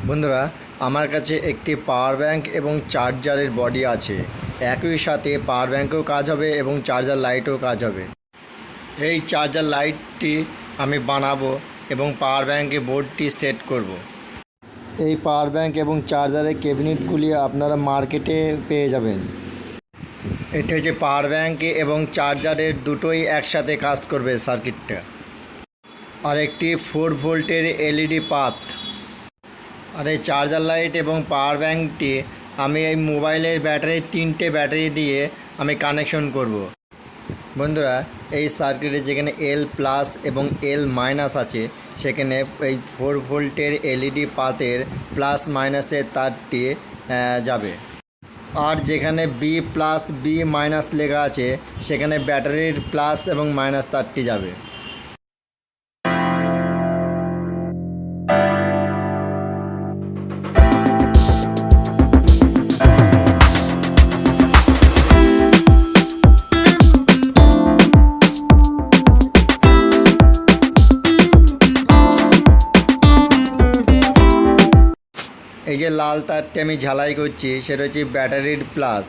বন্ধুরা, আমার কাছে একটি পাওয়ার ব্যাংক এবং চার্জারের বডি আছে। একই সাথে পাওয়ার ব্যাংকেও কাজ হবে এবং চার্জার লাইটও কাজ হবে। এই চার্জার লাইটটি আমি বানাবো এবং পাওয়ার ব্যাংকে বোর্ডটি সেট করব। এই পাওয়ার ব্যাংক এবং চার্জারের ক্যাবিনেটগুলি আপনারা মার্কেটে পেয়ে যাবেন। এটা হচ্ছে পাওয়ার ব্যাংক এবং চার্জারের দুটোই একসাথে কাজ করবে সার্কিটটা। আর একটি 4 ভোল্টের এলইডি পাত। আর এই চার্জার লাইট এবং পাওয়ার ব্যাংকটি আমি এই মোবাইলের ব্যাটারি 3টে ব্যাটারি দিয়ে আমি কানেকশন করব। বন্ধুরা, এই সার্কিটে যেখানে এল প্লাস এবং এল মাইনাস আছে সেখানে এই 4 ভোল্টের এলইডি পাতের প্লাস মাইনাসের তারটি যাবে। আর যেখানে বি প্লাস বি মাইনাস লেখা আছে সেখানে ব্যাটারির প্লাস এবং মাইনাস তারটি যাবে। এই যে লাল তারটি আমি ঝালাই করছি সেটা হচ্ছে ব্যাটারির প্লাস,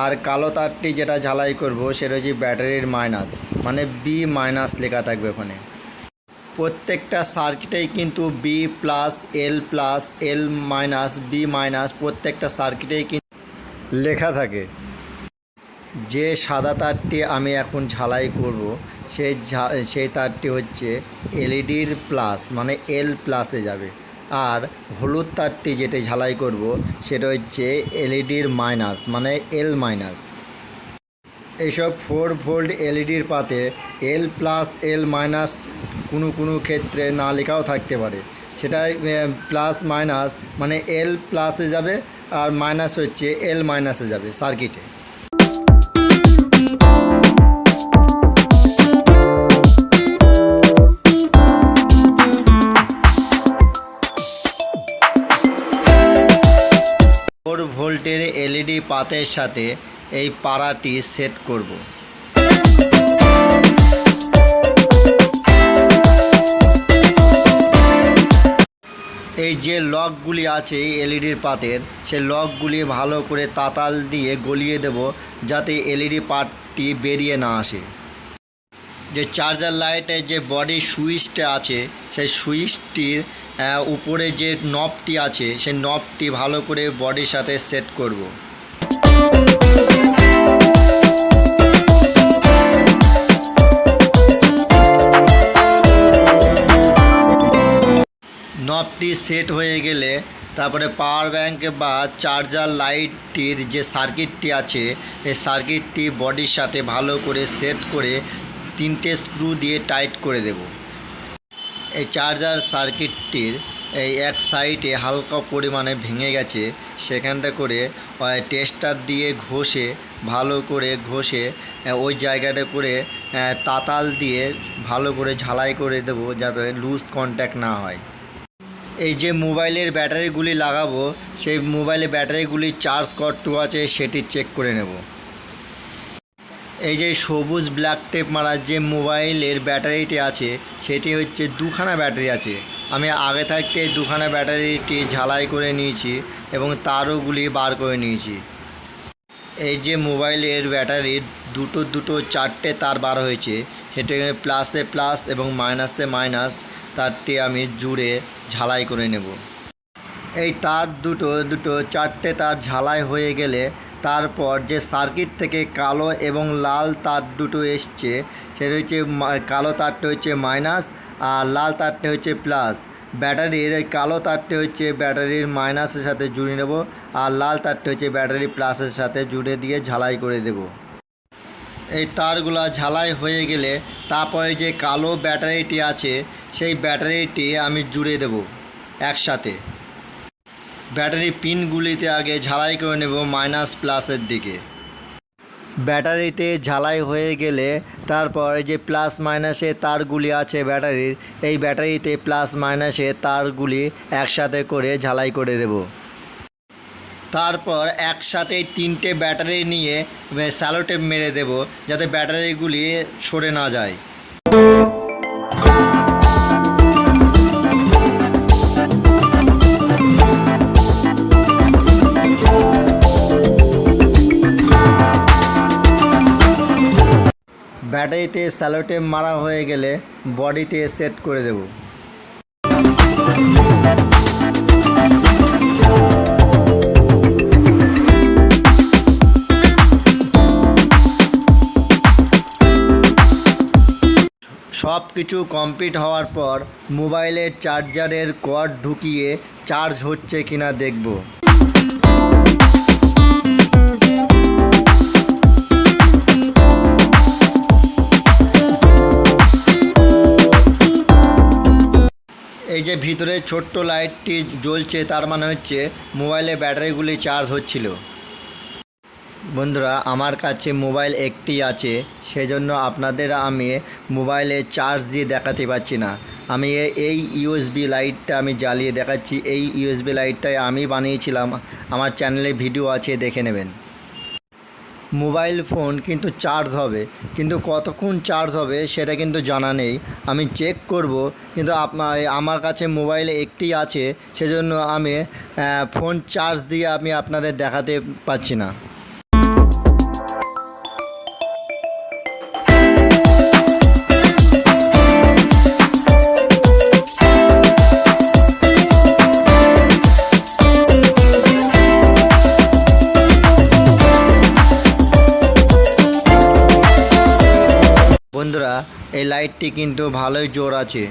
আর কালো তারটি যেটা ঝালাই করব সেটা হচ্ছে ব্যাটারির মাইনাস, মানে বি মাইনাস লেখা থাকবে ওখানে। প্রত্যেকটা সার্কিটেই কিন্তু B plus L minus B minus প্রত্যেকটা সার্কিটেই কিন্তু লেখা থাকে। যে সাদা তারটি আমি এখন ঝালাই করব সেই তারটি হচ্ছে এলইডির প্লাস, মানে এল প্লাসে যাবে। আর হলুদ তারটি যেটা ঝালাই করব সেটা হচ্ছে এলইডির মাইনাস, মানে এল মাইনাস। এইসব 4 ভোল্ট এলইডির পাতে এল প্লাস এল মাইনাস কোনো ক্ষেত্রে না লেখাও থাকতে পারে। সেটা প্লাস মাইনাস মানে এল প্লাসে যাবে আর মাইনাস হচ্ছে এল মাইনাসে যাবে সার্কিটে। ভোল্টের এলইডি পাতের সাথে এই পাড়াটি সেট করব। এই যে লকগুলি আছে এলইডির পাতের, সেই লকগুলি ভালো করে তাতাল দিয়ে গলিয়ে দেব যাতে এলইডি পাতটি বেরিয়ে না আসে। যে চার্জার লাইটের যে বডি সুইচটা আছে সেই সুইচটির উপরে যে নবটি আছে সেই নবটি ভালো করে বডির সাথে সেট করব। নবটি সেট হয়ে গেলে তারপরে পাওয়ার ব্যাংক বা চার্জার লাইটটির যে সার্কিটটি আছে এই সার্কিটটি বডির সাথে ভালো করে সেট করে 3টে স্ক্রু দিয়ে টাইট করে দেব। এই চার্জার সার্কিটটির এই এক সাইডে হালকা পরিমাণে ভেঙে গেছে, সেখানটা করে টেস্টার দিয়ে ঘষে ভালো করে ঘষে ওই জায়গাটা করে তাতাল দিয়ে ভালো করে ঝালাই করে দেব যাতে লুজ কন্ট্যাক্ট না হয়। এই যে মোবাইলের ব্যাটারিগুলি লাগাবো সেই মোবাইলের ব্যাটারিগুলি চার্জ কতটুকু আছে সেটি চেক করে নেব। এই যে সবুজ ব্ল্যাক টেপ মারা যে মোবাইলের ব্যাটারিটি আছে সেটি হচ্ছে 2খানা ব্যাটারি আছে। আমি আগে থাকতে 2খানা ব্যাটারিটি ঝালাই করে নিয়েছি এবং তারগুলি বার করে নিয়েছি। এই যে মোবাইলের ব্যাটারির দুটো 4টে তার বার হয়েছে, সেটা প্লাসে প্লাস এবং মাইনাসে মাইনাস তারটি আমি জুড়ে ঝালাই করে নেব। এই তার দুটো 4টে তার ঝালাই হয়ে গেলে তারপর যে সার্কিট থেকে কালো এবং লাল তার দুটো এসছে সেটা হচ্ছে কালো তারটা হচ্ছে মাইনাস আর লাল তারটা হচ্ছে প্লাস। ব্যাটারির এই কালো তারটা হচ্ছে ব্যাটারির মাইনাসের সাথে জুড়ে নেব আর লাল তারটা হচ্ছে ব্যাটারি প্লাসের সাথে জুড়ে দিয়ে ঝালাই করে দেব। এই তারগুলা ঝালাই হয়ে গেলে তারপরে যে কালো ব্যাটারিটি আছে সেই ব্যাটারিটি আমি জুড়ে দেব একসাথে। ব্যাটারি পিনগুলিতে আগে ঝালাই করে নেব মাইনাস প্লাসের দিকে। ব্যাটারিতে ঝালাই হয়ে গেলে তারপর যে প্লাস মাইনাসের তারগুলি আছে ব্যাটারির, এই ব্যাটারিতে প্লাস মাইনাসের তারগুলি একসাথে করে ঝালাই করে দেব। তারপর একসাথে 3টে ব্যাটারি নিয়ে স্যালো টেপ মেরে দেব যাতে ব্যাটারিগুলি সরে না যায়। ব্যাটারিতে স্যালোটেপ মারা হয়ে গেলে বডিতে সেট করে দেব। সব কিছু কমপ্লিট হওয়ার পর মোবাইলের চার্জারের কর্ড ঢুকিয়ে চার্জ হচ্ছে কিনা দেখব। এই যে ভিতরে ছোট্ট লাইটটি জ্বলছে, তার মানে হচ্ছে মোবাইলে ব্যাটারিগুলি চার্জ হচ্ছিল। বন্ধুরা, আমার কাছে মোবাইল একটি আছে, সেজন্য আপনাদের আমি মোবাইলে চার্জ দিয়ে দেখাতে পারছি না। আমি এই ইউএসবি লাইটটা আমি জ্বালিয়ে দেখাচ্ছি। এই ইউএসবি লাইটটাই আমি বানিয়েছিলাম, আমার চ্যানেলে ভিডিও আছে, দেখে নেবেন। মোবাইল ফোন কিন্তু চার্জ হবে, কিন্তু কতক্ষণ চার্জ হবে সেটা কিন্তু জানা নেই। আমি চেক করব, কিন্তু আমার কাছে মোবাইল একটি আছে, সেজন্য আমি ফোন চার্জ দিয়ে আমি আপনাদের দেখাতে পাচ্ছি না। বন্ধুরা, এই লাইটটি কিন্তু ভালোই জোর আছে।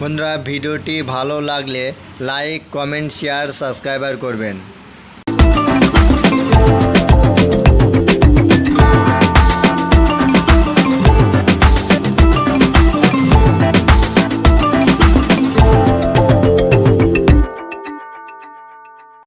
বন্ধুরা, ভিডিওটি ভালো লাগলে লাইক, কমেন্ট, শেয়ার, সাবস্ক্রাইব করবেন।